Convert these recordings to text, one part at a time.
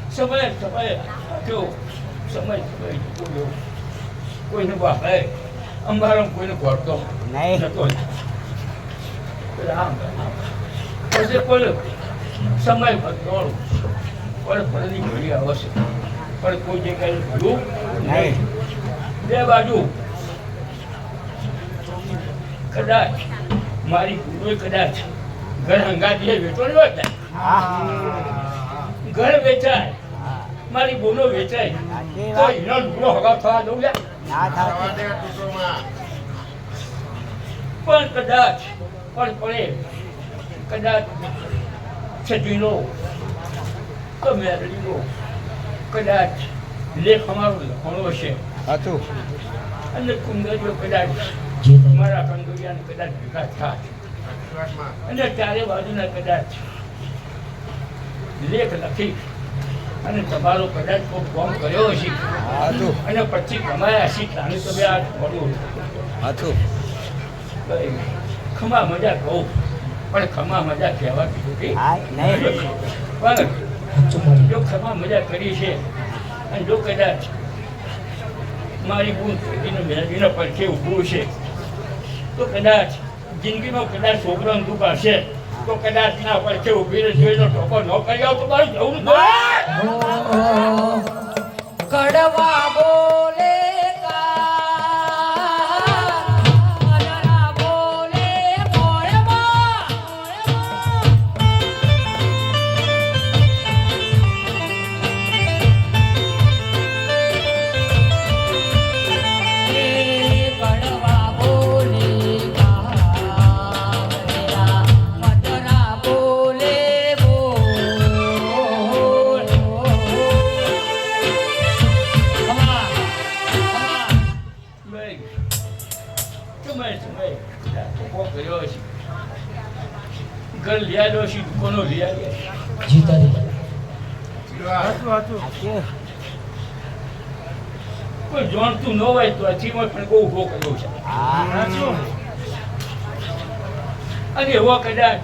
સમય જો સમય કોઈને બાપે અંબારામ કોઈને ઘોડતો નહીં જતો પછી કોઈ સમય દોડું પણ ફરીની ઘડી આવશે પણ કોઈ જગ્યાએ ભૂલું નહીં. બે બાજુ કદાચ મારી ભૂલો કદાચ ઘર હંગાતી વેચો નહીં હોય ઘર વેચાય મારી બોનો વેચાય તો એનો ઢૂલો હગા થવા દઉં લે પણ કદાચ પણ પડે કદાચ છજવીનો તો મેરડીનો કદાચ લેખ અમારો લખવાનો છે હતું અને કુંદરીઓ કદાચ મારા કંદોરિયાને કદાચ ભેગા થાય અને ચારે બાજુના કદાચ લેખ લખી અને તમારો કદાચ કોઈ ફોર્મ કર્યો હશે અને પછી કમાયા હશે તાણે તમે આ મળ્યું હતું ખમા મજા કહું પણ ખમા મજા કહેવાતી નથી પણ જો ખમા મજા કરી છે અને જો કદાચ મારી બૂન પેઢીને મેળવીને પડખે ઊભું છે તો કદાચ જિંદગીમાં કદાચ છોકરાનું દુઃખ હશે તો કદાચ ના પડખે ઊભીને જોઈને ટોકો ન કરી આવ તો મારું જવું કડવા બોલે ઘર લિયાડો છે દુકાનો લિયાડે કોઈ જાણતું ન હોય તો અચીમાં પણ બહુ ઉભો કર્યો છે અને એવો કદાચ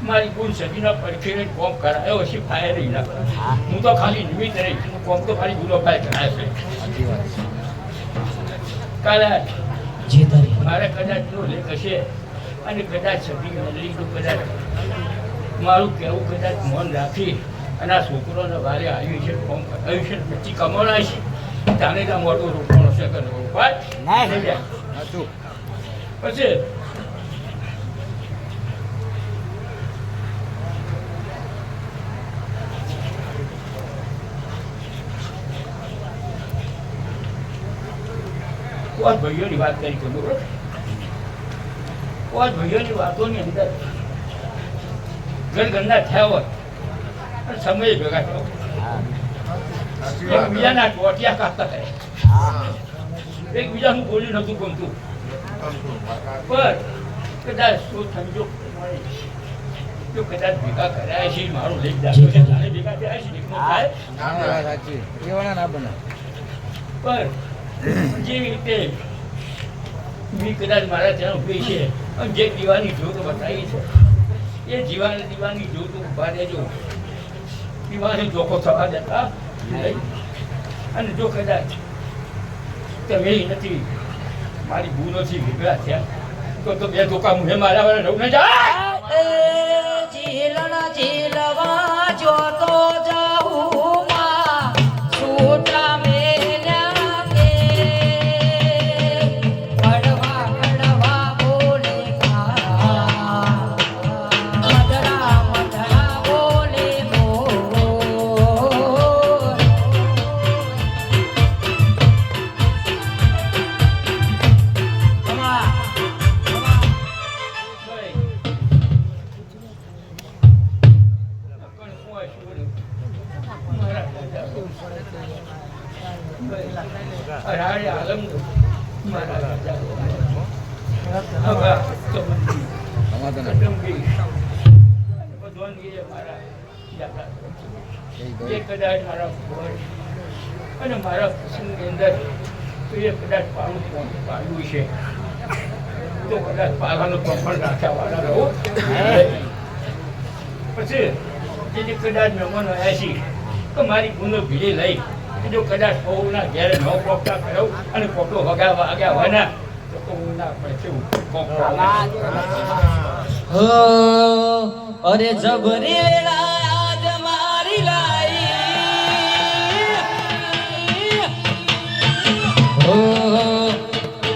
મારી ગુણ સજીના પડખે કોમ કરાયો છે ફાયર ના હું તો ખાલી નિમિત્ત રહી કોમ તો ખાલી ગુનો ફાયર કરાય છે કદાચ મારે કદાચ નો લેખ હશે અને કદાચ સભી કદાચ મારું કહેવું કદાચ મન રાખી અને આ છોકરોને વારે આવ્યું છે ફોર્મ આવ્યું છે પછી કમાણા છે તાને ત્યાં મોટું રોકવાનો છે કે પછી કોઈ ભાઈઓની વાત કરી તો બરોબર કોઈ ભાઈઓની વાતોની અંદર ઘરના થયા હોય અને સમય ભેગા થયો એકબીજાના ટોટિયા કાપતા થયા એકબીજાનું બોલી નતું ગમતું પણ કદાચ શું સમજો જો કદાચ ભેગા કર્યા છે મારું લઈ જાય છે તારે ભેગા થયા છે પણ જેવી રીતે મેં કદાચ મારા ત્યાં ઉભી છે અને જે દીવાની જોત બતાવી છે એ દીવાની જોત ઉભા દેજો દીવાની જોખો થવા દેતા નહીં. અને જો કદાચ તમે નથી મારી ભૂલોથી ભેગા થયા તો બે ધોકા મુહે મારા વાળા રહું ન જાય જીલવા જોતો જાઉં માં સૂત્રા અને મારા પ્રસંગની અંદર તો એ કદાચ પાડવું છે તો કદાચ પાલાનો પણ રાખ્યા વાળા રહો પછી જેથી કદાચ મહેમાનો આવ્યા છે તો મારી ગુનો ભીડી લઈ જો કદાચ બહુના ઘેર ન પોપટા કરાવું અને પોપટો વાગ્યા હોય ને તો હું ના પડશે હો અરે જબરી વેળા આજ મારી લાઈ હો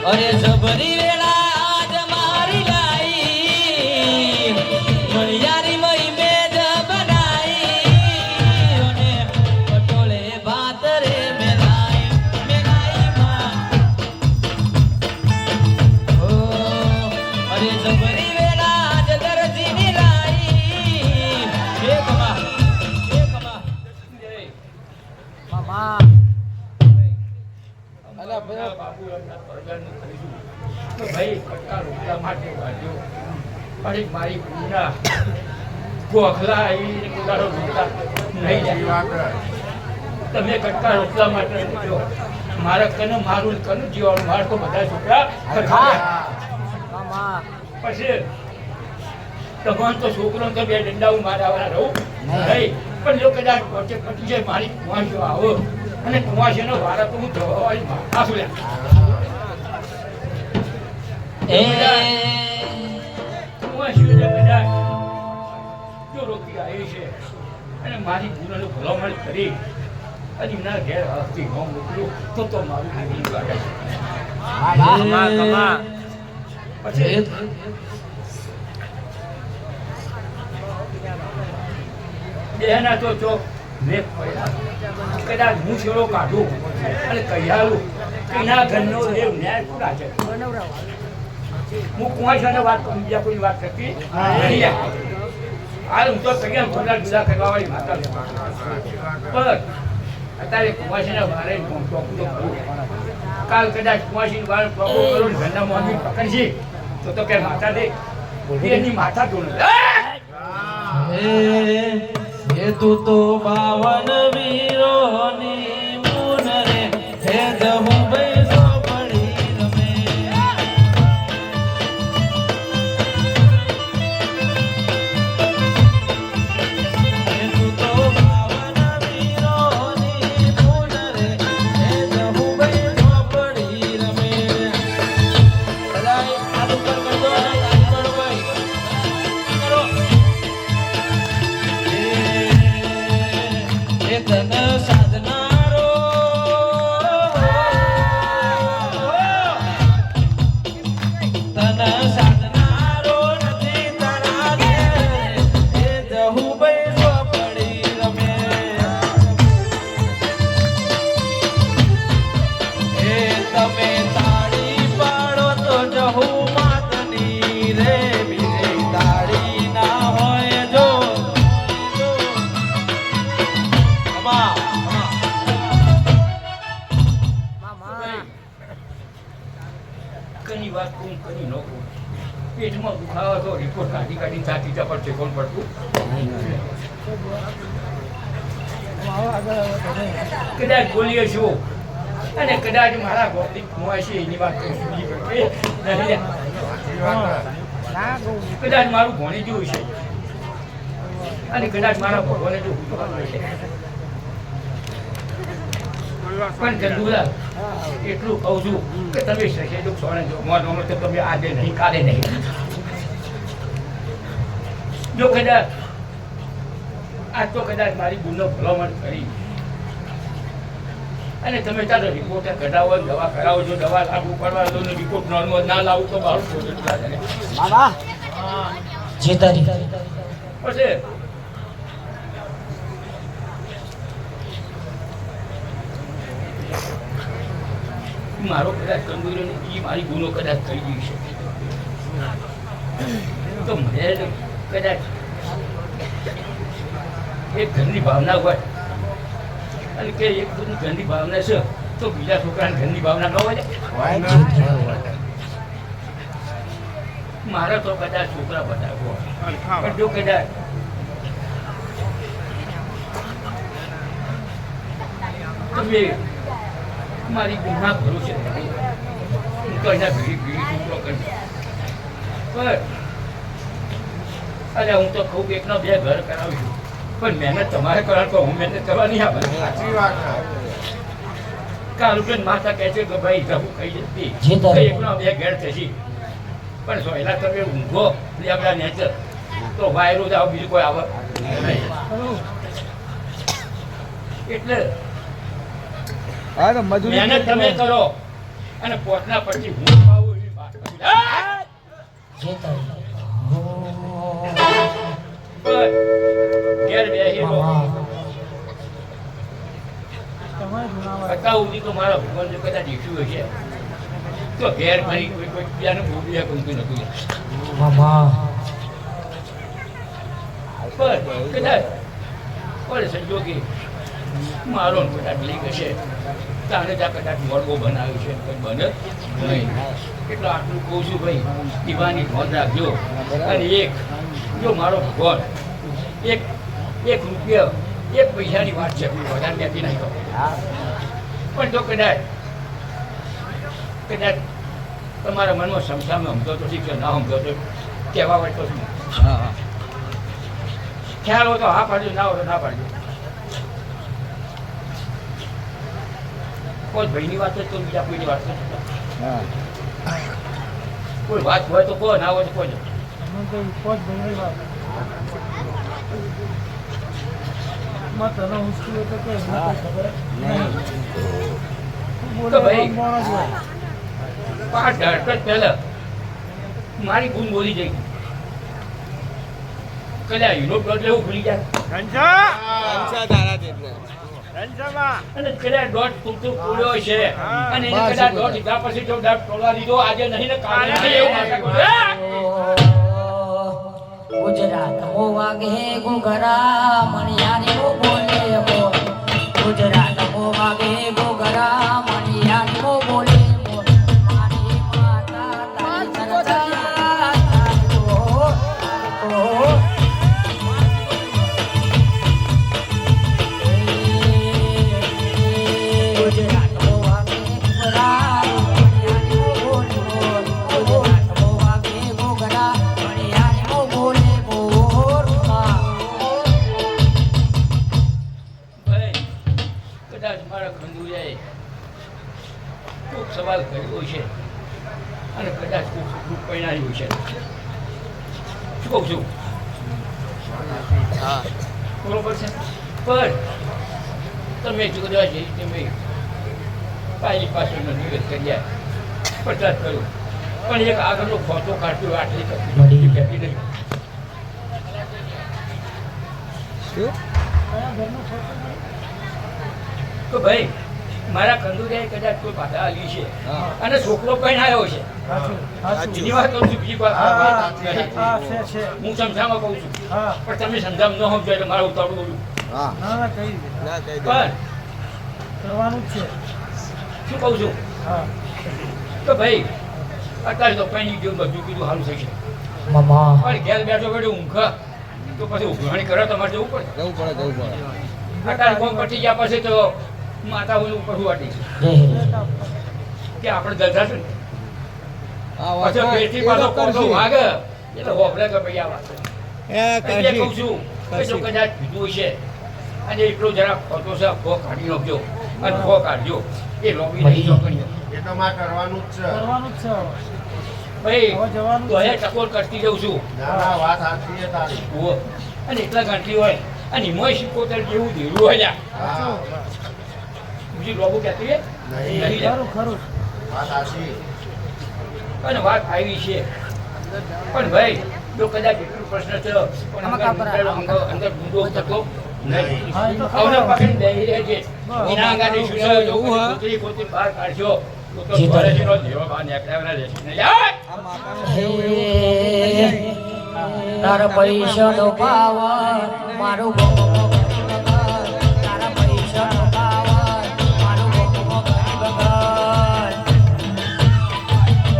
અરે જબરી વેળા આજ મારી લાઈ મણિયારી મઈ મેજ બનાઈ અને પટોળે ભાત રે મેલાઈ માં હો અરે જબરી ભાઈ કટકા રોટલા માટે વાંચ્યો અરે મારી પૂના ગોખલા આવીને કુદારો રોટલા નહીં જાય તમે કટકા રોટલા માટે પૂછ્યો મારા કને મારું કનું જીવાનું મારે તો બધા છોકરા પછી તમારે તો છોકરો તો બે ડંડા હું મારા વાળા રહું નહીં પણ જો કદાચ વચ્ચે પટી જાય મારી કુવાશો આવો અને કુવાશીનો વાળા તો હું જવા આસુ જો રોકી આવી છે અને મારી ગુનાનો ભલામણ કરી અને ના ઘેર હસ્તી ન મોકલું તો મારું આગળ લાગે પછી બેના તો ચોક મેં પડ્યા કદાચ હું છેડો કાઢું અને કહીયાલું એના ઘરનો દેવ ન્યાય પૂરા છે હું કુંવાશાને વાત કરું બીજા કોઈ વાત કરતી નહીં હાલ હું તો કહીએ ભૂલા જુદા કરવા વાળી માતા પણ અત્યારે કુંવાશીના વારે ટોકું તો કરું કાલ કદાચ કુંવાશીની વારે ટોકું કરું ઘરના મોહની પકડશે તો કે માતા દે એની માથા ધોણ હે તું તો 52 વીરોની મુન રે હે જહુ બેસો પડી રમે હે તું તો 52 વીરોની મુન રે હે જહુ બેસો પડી રમે બધાય આલુ પર કરજો આલુ પર ભાઈ કરો તન સાધનારો તન સાધનારો નથી તારા ઘેર એ જહુ બેસો પડી રમે એ તમે તાળી પાડો તો જહુ માતની રે બીજે તાળી ના હોય જો કની વાત કહું કની ન કહું પેટમાં દુખાવા તો રિપોર્ટ કાઢી છાતી પર ચેકોન પડતું કદાચ બોલીએ છું અને કદાચ મારા ગોપી કુંવાય છે એની વાત કદાચ મારું ભણી જેવું છે અને કદાચ મારા ભગવાને જો છે પણ ગંદુલા એટલું કહું છું કે તમે સહેજો સોને જો મોનો તો તમે આજે નહીં કાલે નહીં જો કદાચ આજ તો કદાચ મારી ગુનો ભલામણ કરી અને તમે તારો રિપોર્ટ કઢાવો દવા કરાવો છો દવા લાગુ પડવા દો ને રિપોર્ટ નોર્મલ ના લાવું તો બહાર મામા જે તારી પછી મારો કદાચ કંદુરો ને એ મારી ગુનો કદાચ થઈ ગઈ છે તો મને કદાચ એક ઘરની ભાવના હોય અને કે એક ઘરની ભાવના છે તો બીજા છોકરાને ઘરની ભાવના ન હોય મારા તો કદાચ છોકરા બધા પણ જો કદાચ તમે મારી ગુના ભરો છે હું તો અહીંયા ભીડી છોકરો કરી પણ અરે હું તો કહું કે એકના બે ઘર કરાવીશું પણ મહેનત તમારે કરવા તો હું મહેનત કરવા નહીં આવે. સાચી વાત છે. કાલ ઉઠીને માતા કહે છે કે ભાઈ જવું કઈ જતી જી તારે. એકનો બે ઘેર થશી પણ સોયલા તમે ઊંઘો આપણા નેચર તો વાયરો જ આવો બીજું કોઈ આવે નહીં. એટલે મહેનત તમે કરો અને પોતના પછી હું પાવું એવી વાત કરી. જે તારી બસ ઘેર બેસી રહો. અત્યાર સુધી તો મારા ભગવાન જો કદાચ ઈચ્છ્યું હશે તો ઘેર મારી કોઈ બીજાને બોલ્યા ગમતું નથી. મામા પણ કદાચ પણ સંજોગે મારો ને કદાચ લઈ ગશે તારે ત્યાં કદાચ મોડવો બનાવ્યું છે કંઈ બને નહીં. એટલે આટલું કહું છું ભાઈ દીવાની નોંધ રાખજો. અને એક જો મારો ભગવાન એક રૂપિયા એક પૈસાની વાત છે વધારે ત્યાંથી નહીં કહું પણ જો કદાચ તમારા મનમાં સમસામે સમજો તો ઠીક છે ના સમજો તો કહેવા હોય તો શું ખ્યાલ હોય તો હા પાડજો ના હોય તો ના પાડજો. કોઈ ભાઈની વાત હોય તો બીજા કોઈની વાત નથી. કોઈ વાત હોય તો કોઈ ના હોય તો કોઈ તો ભાઈ 5 ઢાળ પહેલા મારી ગુણ બોલી જઈ કદાચ યુરોપ એવું ભૂલી જાય અને કદાચ દોઢ તૂટતું પૂર્યો છે અને એને કદાચ દોઢ લીધા પછી જો દોઢ તોડવા દીધો આજે નહીં ને કાલે નહીં એવું માથા કરું. ગુજરાત મો વાગે ઘુઘરા મણિયારી મો બોલે બોલ. ગુજરાત મો વાગે ઘુઘરા મણિયારી મો બોલે બોલ. મારી માતા તારી સરસૈયા તારી ગુજરાત મો વાગે ઘુઘરા મણિયારી મો બોલે બોલ. ગુજરાત મો વાગે ઘુઘરા મણિયારી મો બોલે બોલ. ભાઈ કદાચ મારા ખંડુજાએ ખૂબ સવાલ કર્યો છે અને કદાચ ખૂબ દુઃખ પરિણામ્યું છે. શું કહું છું બરોબર છે પણ તમે જોડવા જઈ તમે પાછી પાછળનો નિવેદ કર્યા પચાસ કર્યો પણ એક આગળનો ફોટો કાઢ્યો આટલી તકલીફ કહેતી નહીં. તો ભાઈ મારા કંદુરિયાએ કદાચ કોઈ બાધા આવી છે અને છોકરો પણ આવ્યો છે એની વાત કરું છું બીજી વાત નહીં. હું સમજાવવા કહું છું પણ તમે સમજાવ ન સમજો એટલે મારા ઉતાવળું બોલું પણ શું કહું છું તો ભાઈ અત્યારે તો પેણી ગયું બધું કીધું સારું થશે મામા પણ ઘેર બેઠો બેઠો ઊંઘ તો પછી ઉઘરાણી કરે તમારે જવું પડે. અત્યારે કોમ પટી ગયા પછી તો માતા ઓલું ઉપર વાટી કે આપણે ગધા છે ને પછી પેટથી પાછો કોઠો વાગે એટલે હોભળે કે ભાઈ આ વાત એટલે કહું છું કે જો કદાચ કીધું છે અને એટલો જરા ખોટો છે ભો કાઢી નાખજો અને ભો કાઢજો એ લોબી નહીં જો કરી એ તો માં કરવાનું જ છે. ભાઈ તો એ ટકોર કરતી જઉં છું ના ના વાત સાચી છે તારી. જુઓ અને એટલા ગાંઠી હોય અને એમાંય 75 જેવું ધીરું હોય લ્યા. હા બીજું લોબુ કહેતી હે? નહીં. નહીં લ્યા. વાત સાચી. અને વાત આવી છે પણ ભાઈ જો કદાચ એટલો પ્રશ્ન છે પણ અંદર ગુંડો થતો નહીં. આવને પકડીને બેસી રહેજે. એના આગળની સુસા જોવું કૂતરી કૂતરી બહાર કાઢશો તો તો ફોરેજીનો દેવો બહાર નીકળ્યા રહેશે નહીં. તારા પૈસાનો પાવર મારું ગોગો તારા પૈસાનો પાવર મારું ગોગો બગર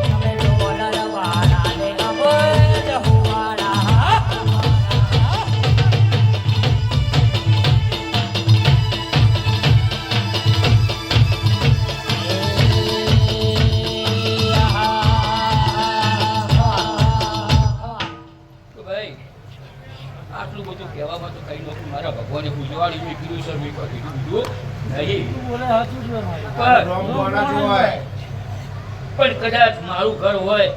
તમે લોલા વાળા લે નબજ હુવાળા તો ભાઈ આટલું બધું કહેવામાં તો કઈ નહોતું મારા ભગવાને પૂજવાડી મેં કીધું છે મેં કીધું બીજું નહીં રોમ બોના જ હોય. પણ કદાચ મારું ઘર હોય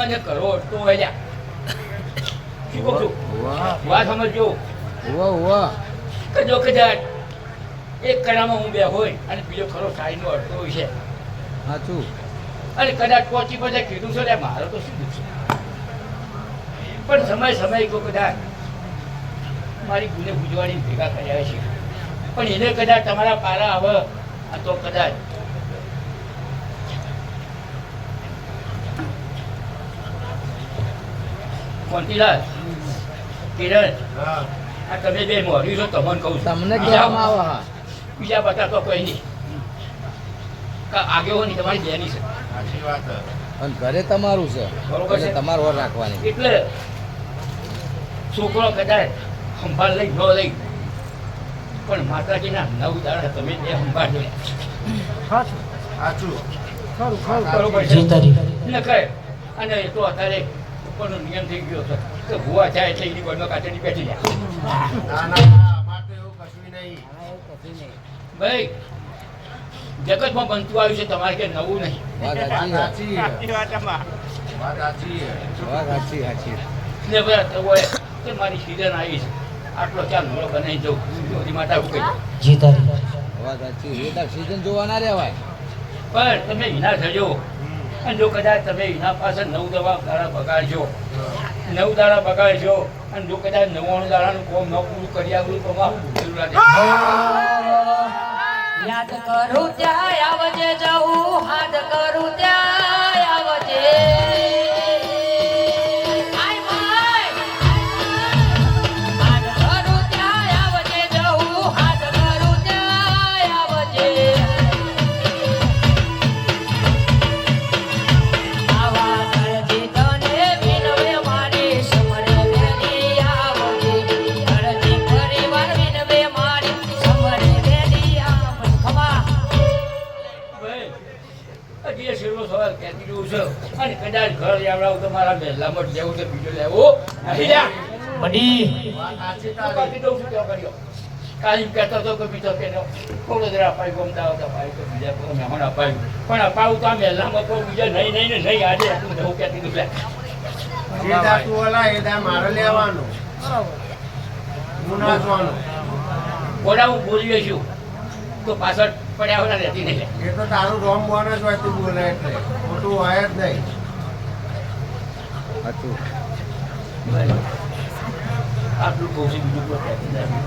અને કરોડ તો હોય શું કહું છું વાત સમજજો કદો કદાચ એક કડામાં હું બે હોય અને બીજો ખરો સાઈનો અડતો હોય છે સાચું અને કદાચ પહોંચી પછી કીધું છે ને મારો તો શું દુઃખ છે પણ સમય કો કદાચ મારી ગુને પૂજવાડી ભેગા કર્યા છે પણ એને કદાચ તમારા પારા આવે આ તો કદાચ કોંતીલાલ કિરણ હા. આ તમે બે મોર્યું છો તમને કહું છું તમને કહેવામાં આવે હા બીજા બધા તો કોઈ નહીં આગેવાની તમારી બેની છે સાચી વાત છે. અને ઘરે તમારું છે બરોબર છે. એટલે તમારે ઓર રાખવાની એટલે છોકરો કદાચ સંભાળ લઈ ન લઈ પણ માતાજીના 9 દાડા તમે બે સંભાળજો સાચું. બરોબર છે ન કહે અને એ તો અત્યારે ઉપરનો નિયમ થઈ ગયો છે કે ભૂવા જાય એટલે એની બળનો કાચડી બેઠી જાય ના ના અમારે તો એવું કશું નહીં. ભાઈ જગતમાં બનતું આવ્યું છે તમારે કે નવું નહીં વાત વાત સાચી છે. સાચી. વાત સાચી છે. વાત સાચી સાચી ને બધા તો હોય કે મારી સિઝન આવી છે આટલો ચાલ મૂળો બનાવી જવું બધી માતા હું કહી વાત સાચી એ તો સીઝન જોવા ના રહેવાય પણ તમે વિના થજો અને જો કદાચ તમે એના પાસે 9 દાડા બગાડશો 9 દાડા બગાડશો અને જો કદાચ 99 દાડાનું કોમ ન પૂરું કરી આવ્યું તો મારું ભૂલેલું લાગે યાદ કરું ત્યાં આવજે જવું હાથ કરું ત્યાં આવજે આય ભાઈ હાથ કરું ત્યાં આવજે જવું હાથ કરું ત્યાં આવજે આવા તળજી તને વિનવે મારી સમરે વેલી આવજે તળજી પરિવાર વિનવે મારી સમરે વેલી આવજે ખમા ભાઈ હજી એ છેલ્લો સવાલ કહેતી રહ્યું છે અને કદાચ ઘર આવડાવું તો મારા મહેલામાં જ લેવું તો બીજો લેવો નહીં લ્યા બડી વાત સાચી હું તારી. બાકી દઉં છું ત્યાં કર્યો કાલે કહેતો હતો કે બીજો કે થોડોદરા અપાયું ગમતા આવતા અપાયું તો બીજા કોઈ મહેમાન અપાયું પણ અપાવું તો આ મહેલામાં તો બીજા નહીં નહીં ને નહીં આજે એટલું હું કહેતી હતું લે જે દા તું ઓલા એ દા મારે લેવાનું. હું ના જોવાનું. કોડા હું બોલીએ છું તો પાછળ પડ્યા હોય રહેતી નહીં એ તો તારું રોમ બોન જ હોય તું બોલે એટલે ખોટું હોય જ નહીં. સાચું આટલું કહું છું બીજું કોઈ કહેતી નથી.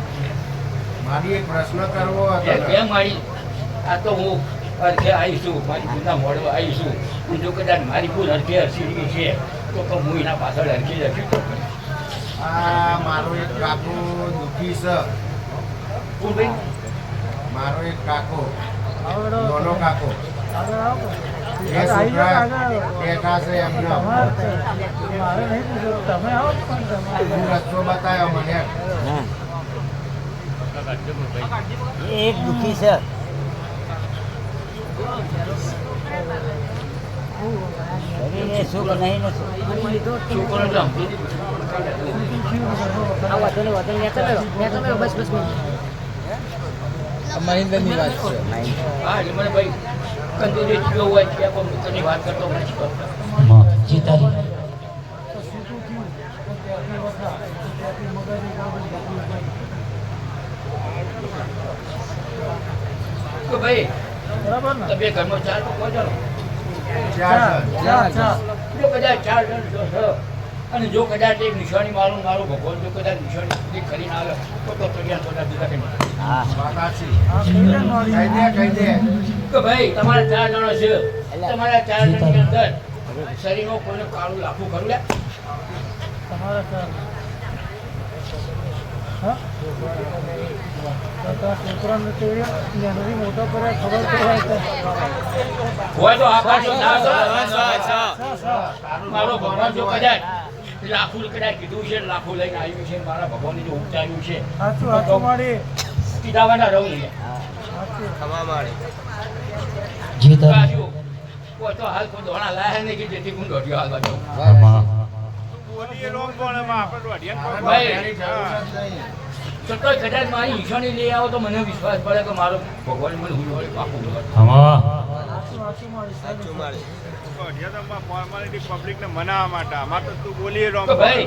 મારી એક પ્રશ્ન કરવો હતો ને. કેમ મારી આ તો હું અરખે આવીશું મારી ભૂલના મોડવા આવીશું અને જો કદાચ મારી ભૂલ અરખે હરસી છે તો હું એના પાછળ હરખી હરખી આ મારો એક કાકો દુઃખી છે. હું ભાઈ મારો એક કાકો નાનો કાકો એ છોકરા બેઠા છે એમનો હું રસ્તો બતાવ્યો મને. એક દુઃખી છે શરીરે સુખ નહીં ને છોકરો તો આ મહિન્દ્રની વાત છે હા એટલે મને ભાઈ કંદુરી જીવો હોય ત્યાં કોઈ મુખની વાત કરતો મને શું કરતો તો ભાઈ તમે ઘરમાં 4 લોકો છો ને? ચાર જો કદાચ 4 જણ જો છો અને જો કદાચ એક નિશાની મારું ભગવાન જો કદાચ નિશાની સુધી કરીને આવે તો તૈયાર બધા દીધા કે નહીં? હા વાત સાચી. કહી દે કે ભાઈ તમારા 4 જણો છે તમારા 4 જણની અંદર શરીરમાં કોઈને કાળું લાખું ખરું લે હોય તો આકાશ ના મારો ભગવાન જો કદાચ લાખું કદાચ કીધું છે લાખું લઈને આવ્યું છે મારા ભગવાનને જો ઉપચાર્યું છે કીધાવાના રહું નહીં કાજુ કોઈ તો હાલ કોઈ દોણા લાયા નહીં કે જેથી હું દોડ્યો હાલવા જાઉં મારે એની જરૂર જ નહીં. છતાંય કદાચ મારી ઈશાની લઈ આવો તો મને વિશ્વાસ પડે કે મારો ભગવાન મને હું વળી પાકું કરે. પબ્લિકને મનાવવા માટે અમાર તો તું બોલી રહ્યો તો ભાઈ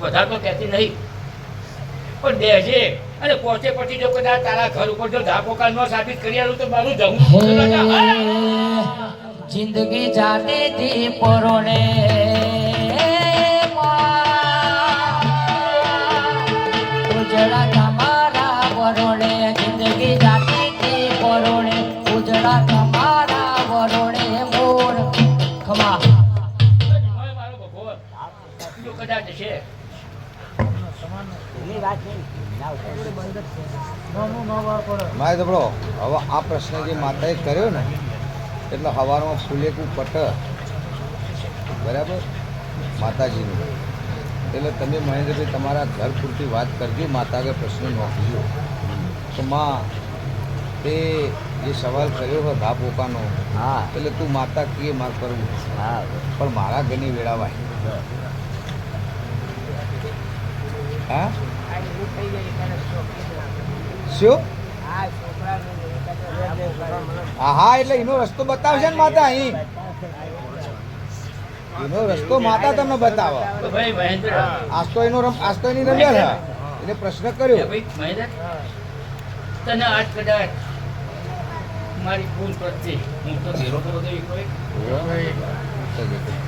વધારે તો કહેતી નહીં પણ બેસે અને પહોંચે પછી જો કદાચ તારા ઘર ઉપર જો ધાપોકા ન સાબિત કરી આલું તો મારું જવું જિંદગી જાતે થી પરોણે ઉજળા તમારા વરોણે જિંદગી જાતે થી પરોણે ઉજળા તમારા વરોણે મોર ખમા મારો ભગવાન જો કદાચ છે એની વાત નહીં ના મારે દબડો હવે આ પ્રશ્ન જે માતાએ કર્યો ને એટલે સવારમાં ફૂલેકું પટ બરાબર માતાજીનું એટલે તમે મહેન્દ્રભાઈ તમારા ઘર પૂરતી વાત કરજો માતા આગળ પ્રશ્ન નોખજો તો માં તે જે સવાલ કર્યો હોય ઘા પોકાનો હા એટલે તું માતા કીએ માર કરવું હા પણ મારા ઘરની વેળાવાય હા શું હા એટલે એનો રસ્તો બતાવશે ને માતા અહીં એનો રસ્તો માતા તમને બતાવો તો ભાઈ મહેન્દ્ર આજ તો એની રમ્યા છે એને પ્રશ્ન કર્યો ભાઈ મહેન્દ્ર તને આજ કદાચ મારી ભૂલ પ્રત્યે હું તો ઘેરો તો બધો એકલો એક.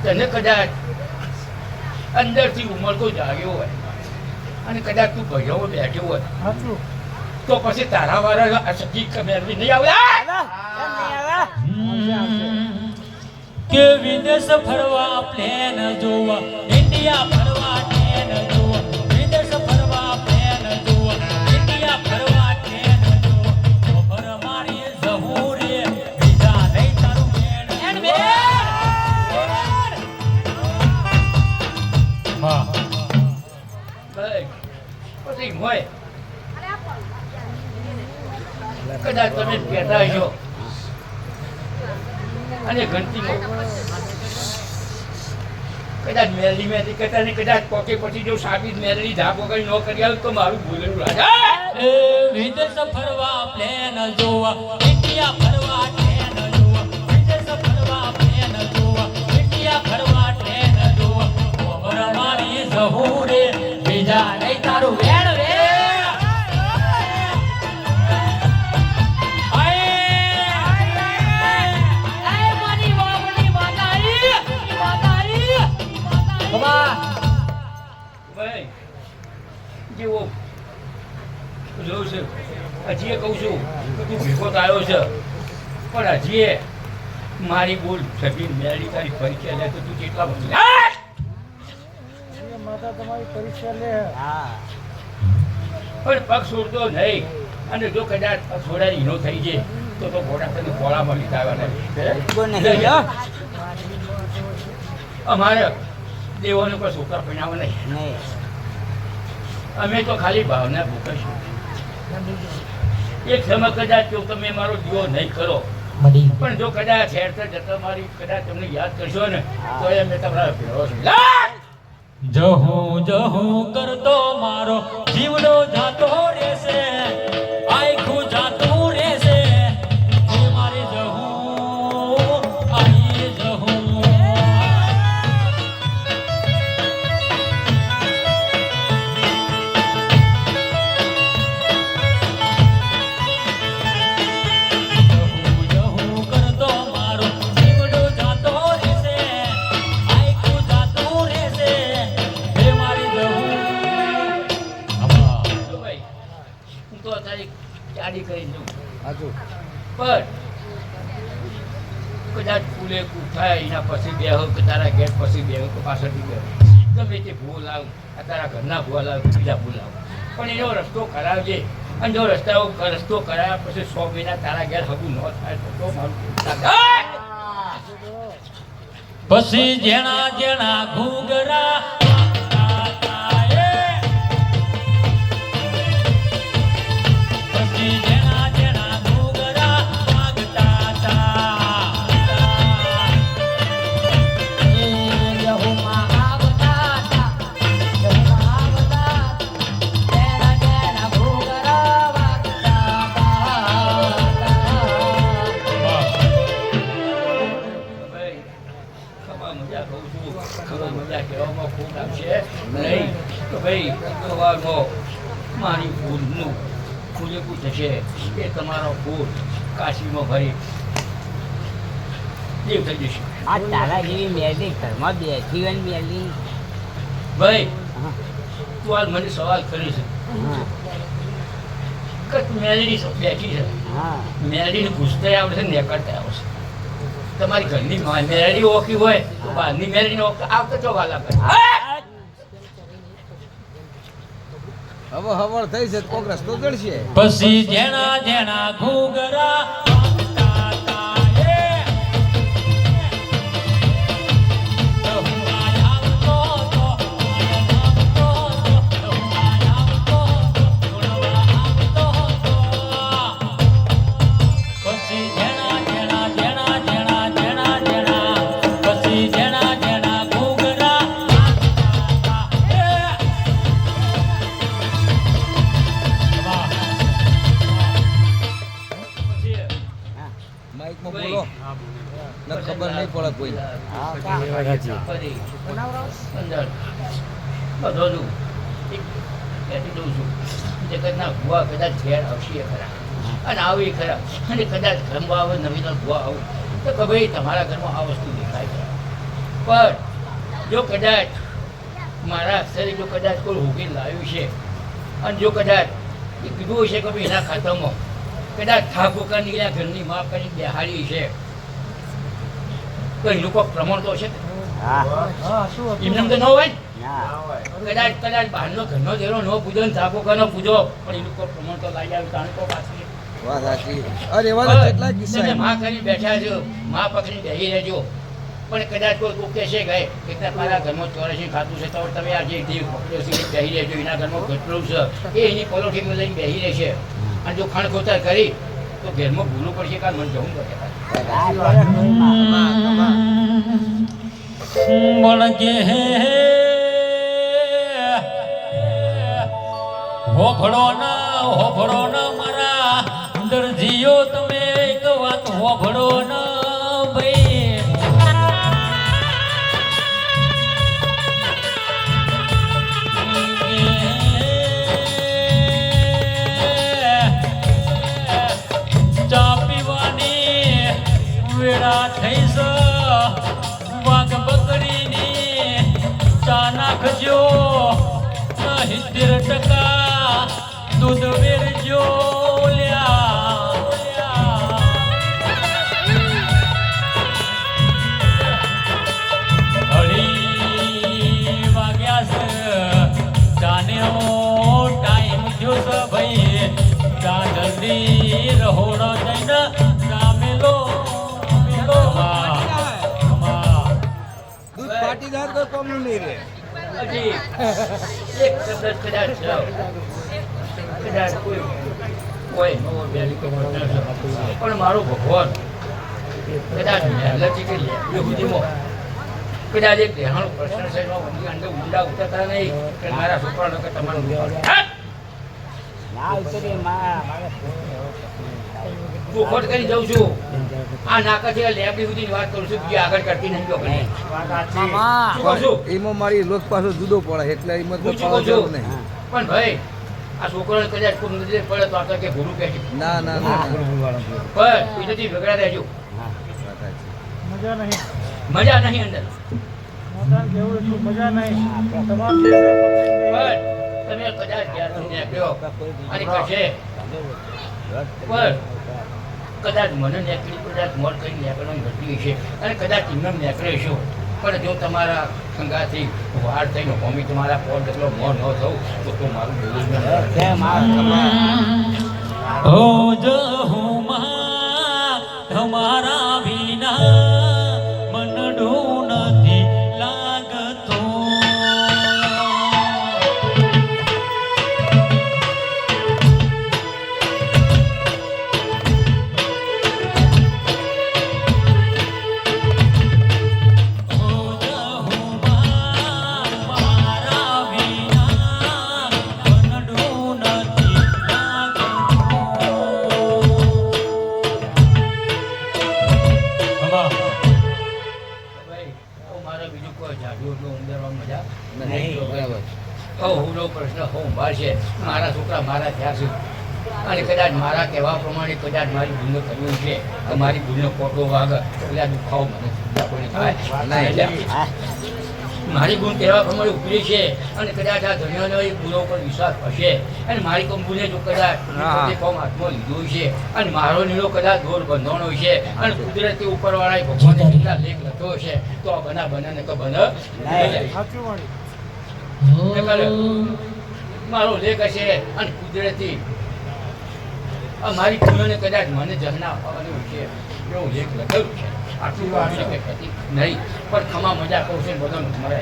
તને કદાચ અંદરથી ઉમળતો જાગ્યો હોય અને કદાચ તું ભજવો બેઠ્યો હોય તો પછી તારા વાળા આ સખી મેળવી નહીં આવે કે વિદેશ ફરવા પ્લેન જોવા ઇન્ડિયા ફરવા ટ્રેન જોવા વિદેશ ફરવા પ્લેન જોવા ઇન્ડિયા ફરવા ટ્રેન જોવા ખબર મારી જહુરે બીજા નહીં તારું બેન હા ભાઈ પછી હોય કદાચ તમે કહેતા હશો અને ઘંટીમાં કદાચ મેલડી મેથી કહેતા ને કદાચ પોકે પછી જો સાબિત મેલડી ધાપ વગર ન કરી આવે તો મારું ભૂલેલું રાજા એ વિદેશ ફરવા પ્લેન જોવા ઇન્ડિયા ફરવા ટ્રેન જોવા વિદેશ ફરવા પ્લેન જોવા ઇન્ડિયા ફરવા ટ્રેન જોવા ખબર મારી જહુરે બીજા નહીં તારું વેણ વે ભાઈ જેવો જોઉં છે હજી કહું છું કે તું ભેગો તો આવ્યો છે પણ હજી મારી બોલ સગી મેળી તારી પરીક્ષા લે તો તું કેટલા બધું હા પણ પગ છોડતો નહીં અને જો કદાચ પગ છોડાય હીનો થઈ જાય તો ઘોડા તને ખોળામાં લીધા કોઈ નહીં હો. અમારે દેવોને કોઈ છોકરા પૈણાવે નહીં નહીં અમે તો ખાલી ભાવના ભૂકશું એક સમય કદાચ જો તમે મારો દીવો નહીં કરો પણ જો કદાચ હેરતા જતા મારી કદાચ તમને યાદ કરશો ને તો એ મેં તમારા ભેળો છું જહું જહું કરતો મારો જીવડો જાતો રહેશે આખું જાતું રહેશે જે મારી જહું આઈ જહું જહું જહું કરતો મારો જીવડો જાતો રહેશે આખું જાતું રહેશે હે મારી જહું તો ભાઈ હું તો અત્યારે ચાડી કરી દઉં હાચું પણ કદાચ ફૂલે થાય એના પછી બે હો કે તારા ઘેર પછી બે હો કે પાછળથી બે ગમે તે ભૂલ આવ આ તારા ઘરના ભૂલ આવ બીજા ભૂલ આવ પણ એનો રસ્તો કરાવજે અને જો રસ્તો કરાવ્યા પછી 100 મહિના તારા ઘેર હગું ન થાય તો મારું પછી જેણા જેણા ઘૂંઘરા પછી જેણા જેણા ઘૂંઘરા વાગતા હતા જહુમાં આવતા હતા જહુમાં આવતા તેના મારી ફૂલનું પૂરેપૂર થશે એ તમારો ફૂલ કાશીમાં ભરી દેવ થઈ જશે. આ તારા જેવી મેલી ઘરમાં બેઠી હોય ને મેલી. ભાઈ હા. તું આજ મને સવાલ કરી છે હા. કે તું મેલેડી બેઠી છે, હા. મેલેડીને ઘૂસતા આવડે છે ને નીકળતા આવડે છે. તમારી ઘરની મેલેડી ઓળખી હોય તો બહારની મેલેડીને આવતા તો વાલા કરે. હવે હવળ થઈ છે તો કોક રસ્તો જડશે. પછી જેણા જેણા ઘૂઘરા વાગતા તા એ. રઘુઆ આવતો તો, આવતો તો, રઘુઆ આવતો તો, ગુણવા આવતો તો. પછી જેણા જેણા જેણા જેણા જેણા જેણા પછી જેણા જેણા ઘૂઘરા વાગતા તા એ. વાહ. માઇકમાં બોલો ન ખબર નહીં પડે કોઈ. હા, કા? ફરી અંદર બધોનું એક કહેતી દઉં છું જગતના ભુવા કદાચ ઘેર આવશે ખરા અને આવી ખરા અને કદાચ ઘરમાં આવે નવીન ભુવા આવું તો કે ભાઈ તમારા ઘરમાં આ વસ્તુ દેખાય છે. પણ જો કદાચ મારા અક્ષરે જો કદાચ કોઈ હોકી લાવ્યું છે અને જો કદાચ એ કીધું હશે કે ભાઈ એના ખાતામાં કદાચ ઠાકોર નીકળ્યા ઘરની માફ કરી બેહાડી છે તો એનું કોઈ પ્રમાણ તો હશે હા. એમને તો ન હોય ને. ના. કદાચ બહારનો ઘરનો દેરો ન પૂજો ને ઠાકોરનો પૂજો પણ એનું કોઈ પ્રમાણ તો લાવી આવ્યું કારણ તો પાછી વાત સાચી. અરે એવા તો કેટલા કિસ્સા તમે એમ. માં કરી બેઠા છો માં પકડીને બેસી રહેજો પણ કદાચ કોઈ તું કહેશે ગયે કે મારા ઘરમાં ચોરાશી ખાતું છે તો તમે આ જે દેવ પકડ્યો છે એ બેસી રહેજો એના ઘરમાં ઘટલું છે એ એની પલોઠી લઈને બેસી રહેશે અને જો ખાણ ખોતાર કરી તો ઘરમાં ભૂલું પડશે કારણ મને જવું પડે. મળગે હોભળો ના મારા દરજીઓ તમે એક વાત હોભળો ના ભાઈ. ચા પીવાની વેળા થઈ છે. વાઘ બકરીની ચા નાખજો 70% દૂધ વેરજો લ્યા. અઢી વાગ્યા છે ચાનેઓ ટાઈમ થયો છે ભાઈ. ચા જલ્દી રહોડો જઈને ચા મેલો મેલો. દૂધ પાટીદાર તો કોમનું નહીં રહે. હજી એક શબ્દ કદાચ કોઈ કોઈ નવો બેલી કમર ન છે. પણ મારો ભગવાન કદાચ પહેલેથી કે લેવી સુધીમાં કદાચ એક રહેવાનો પ્રશ્ન છે એમાં ઊંડા ઉતરતા નહીં કે મારા છોકરાનો કે તમારું ના ઉતરી માં. ચોખવટ કરી જઉં છું. આ નાકાથી લેબડી સુધીની વાત કરું છું બીજી આગળ કરતી નહીં જો ઘણી. મામા શું કહું છું? એમાં મારી લોક પાછો જુદો પડે એટલે એમાં તો હું શું પાવા કહું છું? જવું નહીં. પણ ભાઈ આ છોકરાને કદાચ કોઈ નજરે પડે તો આપણે કે ભૂરું કહે છે ના ના ના પણ એનાથી ઝઘડા રહેજો. વાત સાચી. મજા નહીં. મજા નહીં અંદર. માતાને કેવું છું મજા નહીં. તમામ પણ તમે કદાચ ઘેરથી નીકળ્યો અને કહેશે પણ કદાચ મને નીકળી કદાચ મોત કરી નીકળવાની ઘટતી હશે અને કદાચ એમને નીકળે છો પણ જો તમારા સંગાથી વાર થઈને હોમી તમારા પોટ એટલો મોં ન થવું તો મારું બોલું હો જહુમાં તમારા વિના મનડું નથી લાગતું. હો જહુમાં તમારા વિના મનડું નથી લાગતું. પાડશે મારા છોકરા મારા થયા છે અને કદાચ મારા કહેવા પ્રમાણે કદાચ મારી ભૂલનો કર્યું છે કે મારી ભૂલનો ખોટો વાગ એટલે આ દુખાવો મને કોઈને થાય એટલે મારી ગુણ કહેવા પ્રમાણે ઉપરી છે અને કદાચ આ ધણીઓનો એ ગુનો ઉપર વિશ્વાસ હશે અને મારી કંપનીને જો કદાચ ફોર્મ હાથમાં લીધું છે અને મારો નીલો કદાચ દોર બંધાણો છે અને કુદરતી ઉપરવાળાએ ભગવાને કેટલા લેખ લખ્યો છે તો આ બના બને કે બને સાચું વાળી મારો લેખ હશે અને કુદરતી મારી ભૂલોને કદાચ મને જન્મ આપવાનું છે એવું લેખ લખેલું છે આટલું નહીં પણ ખમા મજા કહું છે બધો મળે